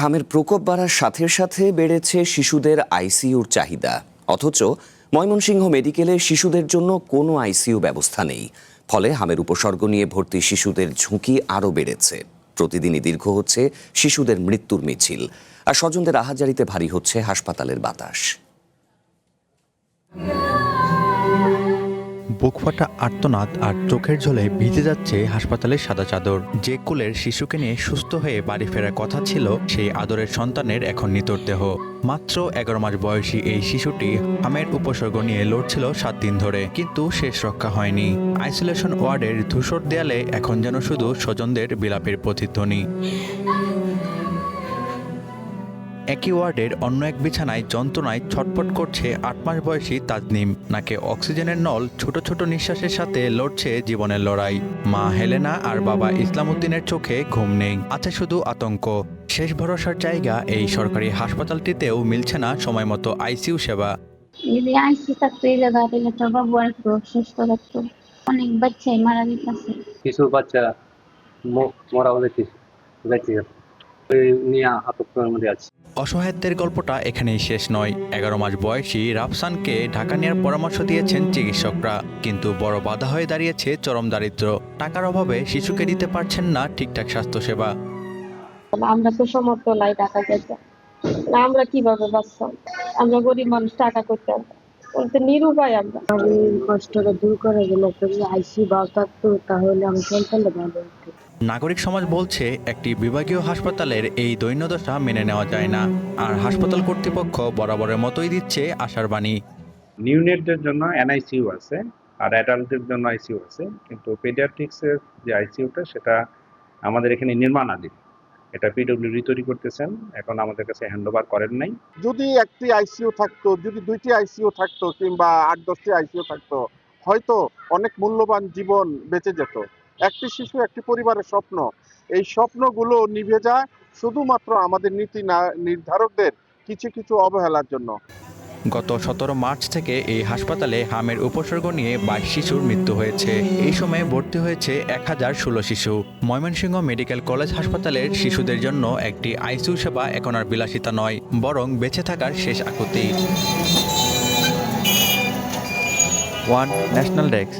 হামের প্রকোপ বাড়ার সাথে সাথে বেড়েছে শিশুদের আইসিইউর চাহিদা, অথচ ময়মনসিংহ মেডিকেলে শিশুদের জন্য কোনো আইসিইউ ব্যবস্থা নেই। ফলে হামের উপসর্গ নিয়ে ভর্তি শিশুদের ঝুঁকি আরও বেড়েছে। প্রতিদিনই দীর্ঘ হচ্ছে শিশুদের মৃত্যুর মিছিল, আর স্বজনদের আহাজারিতে ভারী হচ্ছে হাসপাতালের বাতাস। বুকফাটা আর্তনাদ আর চোখের জলে ভিজে যাচ্ছে হাসপাতালের সাদা চাদর। যে কোলের শিশুকে নিয়ে সুস্থ হয়ে বাড়ি ফেরার কথা ছিল, সেই আদরের সন্তানের এখন নিতর দেহ। মাত্র 11 মাস বয়সী এই শিশুটি হামের উপসর্গ নিয়ে লড়ছিল 7 দিন ধরে, কিন্তু শেষ রক্ষা হয়নি। আইসোলেশন ওয়ার্ডের ধূসর দেয়ালে এখন যেন শুধু স্বজনদের বিলাপের প্রতিধ্বনি। একই ওয়ার্ডের অন্য এক বিছানায় যন্ত্রণায় ছটফট করছে 8 মাস বয়সী তাজনিম। নাকে অক্সিজেনের নল, ছোট ছোট নিঃশ্বাসের সাথে লড়ছে জীবনের লড়াই। মা হেলেনা আর বাবা ইসলাম উদ্দিনের চোখে ঘুম নেই, আছে শুধু আতঙ্ক। শেষ ভরসার জায়গা এই সরকারি হাসপাতালটিতেও মিলছে না সময় মতো আইসিইউ সেবা। অনেক বাচ্চাই মারা যেতেছে। কিছু বাচ্চা মরাও যাচ্ছে, নিয়ে আতঙ্কের মধ্যে আছে। অসহায়ত্বের গল্পটা এখানেই শেষ নয়। 11 মাস বয়সী রাফসানকে ঢাকা নেওয়ার পরামর্শ দিয়েছেন চিকিৎসকরা, কিন্তু বড় বাধা হয়ে দাঁড়িয়েছে চরম দারিদ্র্য। টাকার অভাবে শিশুকে দিতে পারছেন না ঠিকঠাক স্বাস্থ্যসেবা। আমরা তো সমর্থ নাই টাকা যেতে, আমরা কিভাবে বাঁচতাম? আমরা গরিব মানুষ, টাকা করতাম বলতে নিরুপায়। আমরা কষ্টটা দূর করে গেলে আইসিইউ ভালো থাকতো, তাহলে আমি সন্তানটা ভালো হতো। নাগরিক সমাজ বলছে, একটি বিভাগীয় হাসপাতালের এই দৈন্যদশা মেনে নেওয়া যায় না, আর হাসপাতাল কর্তৃপক্ষ বরাবরের মতোই দিচ্ছে আশার বাণী। নিউনেটদের জন্য এনআইসিইউ আছে, আর অ্যাডাল্টদের জন্য আইসিইউ আছে, কিন্তু পেডিয়াট্রিক্সের যে আইসিইউটা সেটা আমাদের এখানে নির্মাণাধীন। এটা পিডব্লিউডি তৈরি করতেছেন, এখন আমাদের কাছে হ্যান্ডওভার করেন নাই। যদি একটি আইসিইউ থাকতো, যদি 2টি আইসিইউ থাকতো, কিংবা 8-10টি আইসিইউ থাকতো, হয়তো অনেক মূল্যবান জীবন বেঁচে যেত। একটি শিশু একটি পরিবারের স্বপ্ন, এই স্বপ্নগুলো নিভে যায় শুধুমাত্র আমাদের নীতি নির্ধারকদের কিছু কিছু অবহেলার জন্য। গত 17 মার্চ থেকে এই হাসপাতালে হামের উপসর্গ নিয়ে 22 শিশুর মৃত্যু হয়েছে। এই সময়ে ভর্তি হয়েছে 1016 শিশু। ময়মনসিংহ মেডিকেল কলেজ হাসপাতালের শিশুদের জন্য একটি আইসিইউ সেবা এখন আর বিলাসিতা নয়, বরং বেঁচে থাকার শেষ আকুতি। One national desk.